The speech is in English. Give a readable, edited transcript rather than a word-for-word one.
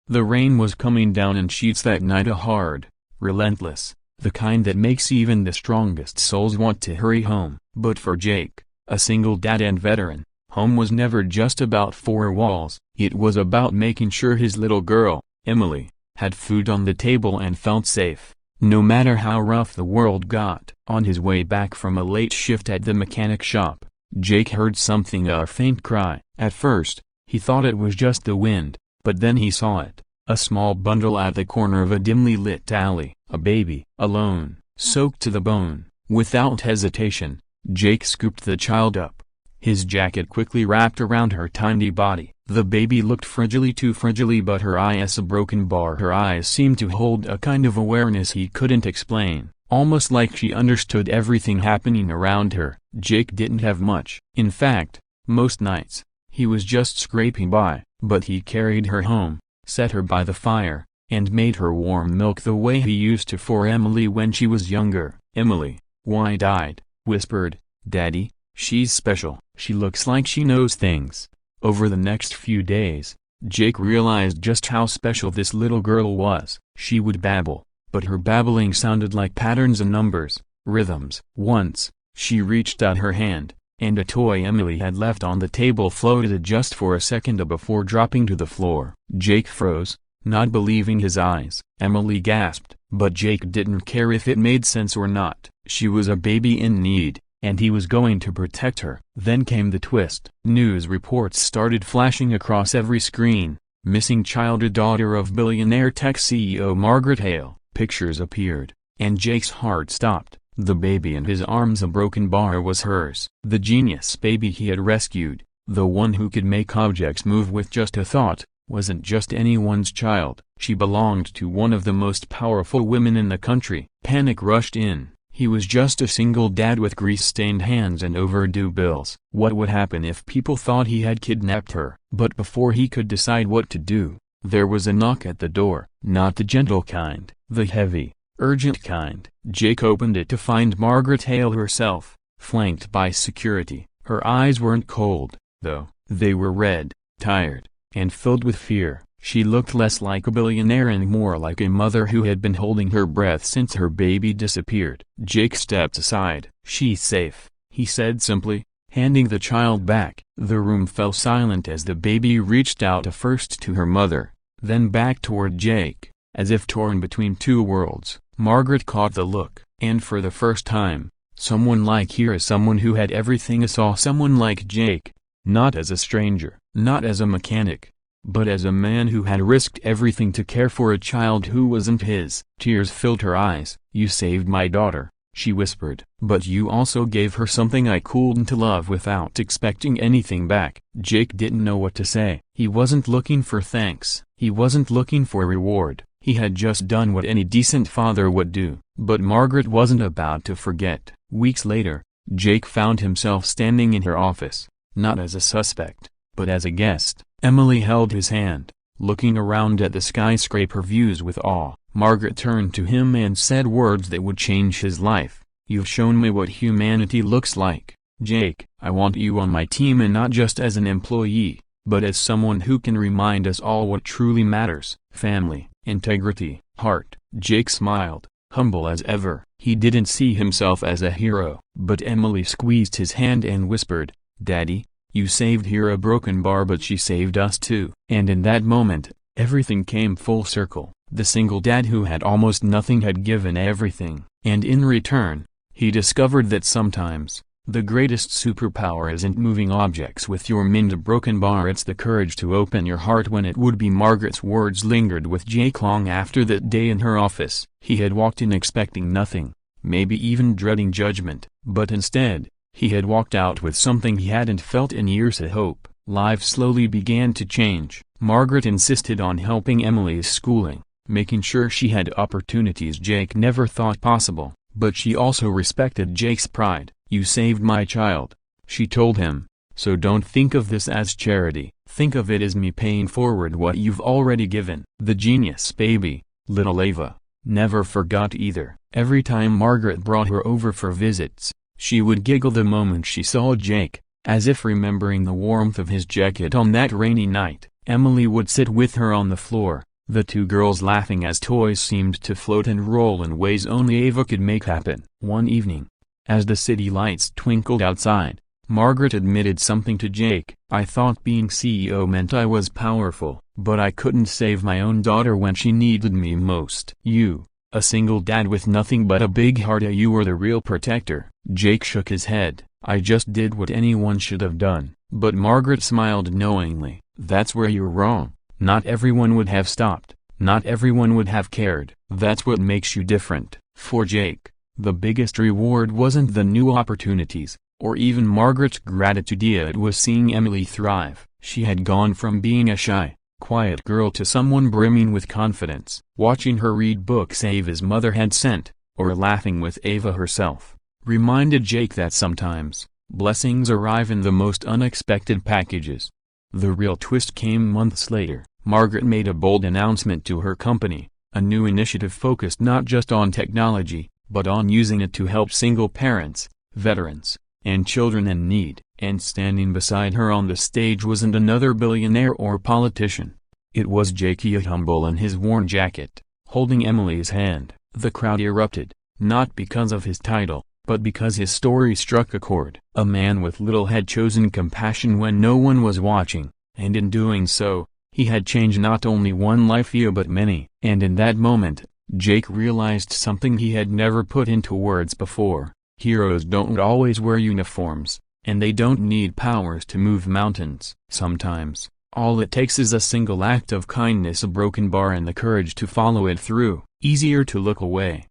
The rain was coming down in sheets that night, a hard, relentless, the kind that makes even the strongest souls want to hurry home. But for Jake, a single dad and veteran, home was never just about four walls. It was about making sure his little girl, Emily, had food on the table and felt safe, no matter how rough the world got. On his way back from a late shift at the mechanic shop, Jake heard something, a faint cry. At first, he thought it was just the wind, but then he saw it, a small bundle at the corner of a dimly lit alley, a baby, alone, soaked to the bone. Without hesitation, Jake scooped the child up. His jacket quickly wrapped around her tiny body. The baby looked fragile, too fragile, but her eyes a broken bar. Her eyes seemed to hold a kind of awareness he couldn't explain, almost like she understood everything happening around her. Jake didn't have much. In fact, most nights, he was just scraping by, but he carried her home, set her by the fire, and made her warm milk the way he used to for Emily when she was younger. Emily, wide-eyed, whispered, "Daddy, she's special. She looks like she knows things." Over the next few days, Jake realized just how special this little girl was. She would babble, but her babbling sounded like patterns and numbers, rhythms. Once, she reached out her hand, and a toy Emily had left on the table floated just for a second before dropping to the floor. Jake froze, not believing his eyes. Emily gasped, but Jake didn't care if it made sense or not. She was a baby in need, and he was going to protect her. Then came the twist. News reports started flashing across every screen. Missing child, a daughter of billionaire tech CEO Margaret Hale. Pictures appeared, and Jake's heart stopped. The baby in his arms, a broken bar, was hers. The genius baby he had rescued, the one who could make objects move with just a thought, wasn't just anyone's child. She belonged to one of the most powerful women in the country. Panic rushed in. He was just a single dad with grease-stained hands and overdue bills. What would happen if people thought he had kidnapped her? But before he could decide what to do, there was a knock at the door. Not the gentle kind, the heavy, urgent kind. Jake opened it to find Margaret Hale herself, flanked by security. Her eyes weren't cold, though. They were red, tired, and filled with fear. She looked less like a billionaire and more like a mother who had been holding her breath since her baby disappeared. Jake stepped aside. "She's safe," he said simply, handing the child back. The room fell silent as the baby reached out first to her mother, then back toward Jake, as if torn between two worlds. Margaret caught the look, and for the first time, someone like her, someone who had everything, saw someone like Jake, not as a stranger, not as a mechanic, but as a man who had risked everything to care for a child who wasn't his. Tears filled her eyes. "You saved my daughter," she whispered. "But you also gave her something I couldn't love without expecting anything back." Jake didn't know what to say. He wasn't looking for thanks. He wasn't looking for reward. He had just done what any decent father would do. But Margaret wasn't about to forget. Weeks later, Jake found himself standing in her office, not as a suspect, but as a guest. Emily held his hand, looking around at the skyscraper views with awe. Margaret turned to him and said words that would change his life. "You've shown me what humanity looks like, Jake. I want you on my team, and not just as an employee, but as someone who can remind us all what truly matters: family, integrity, heart." Jake smiled, humble as ever. He didn't see himself as a hero. But Emily squeezed his hand and whispered, "Daddy, you saved her a broken bar, but she saved us too." And in that moment, everything came full circle. The single dad who had almost nothing had given everything. And in return, he discovered that sometimes, the greatest superpower isn't moving objects with your mind broken bar, it's the courage to open your heart when it would be. Margaret's words lingered with Jake long after that day in her office. He had walked in expecting nothing, maybe even dreading judgment, but instead, he had walked out with something he hadn't felt in years: a hope. Life slowly began to change. Margaret insisted on helping Emily's schooling, making sure she had opportunities Jake never thought possible, but she also respected Jake's pride. "You saved my child," she told him, "so don't think of this as charity. Think of it as me paying forward what you've already given." The genius baby, little Ava, never forgot either. Every time Margaret brought her over for visits, she would giggle the moment she saw Jake, as if remembering the warmth of his jacket on that rainy night. Emily would sit with her on the floor, the two girls laughing as toys seemed to float and roll in ways only Ava could make happen. One evening, as the city lights twinkled outside, Margaret admitted something to Jake. "I thought being CEO meant I was powerful, but I couldn't save my own daughter when she needed me most." "You, a single dad with nothing but a big heart, you were the real protector." Jake shook his head. "I just did what anyone should have done." But Margaret smiled knowingly. "That's where you're wrong. Not everyone would have stopped. Not everyone would have cared. That's what makes you different." For Jake, the biggest reward wasn't the new opportunities, or even Margaret's gratitude, it was seeing Emily thrive. She had gone from being a shy, quiet girl to someone brimming with confidence. Watching her read books Ava's mother had sent, or laughing with Ava herself, reminded Jake that sometimes, blessings arrive in the most unexpected packages. The real twist came months later. Margaret made a bold announcement to her company, a new initiative focused not just on technology, but on using it to help single parents, veterans, and children in need. And standing beside her on the stage wasn't another billionaire or politician. It was Jake, humble in his worn jacket, holding Emily's hand. The crowd erupted, not because of his title, but because his story struck a chord. A man with little had chosen compassion when no one was watching, and in doing so, he had changed not only one life but many. And in that moment, Jake realized something he had never put into words before. Heroes don't always wear uniforms, and they don't need powers to move mountains. Sometimes, all it takes is a single act of kindness, a broken bar, and the courage to follow it through. Easier to look away,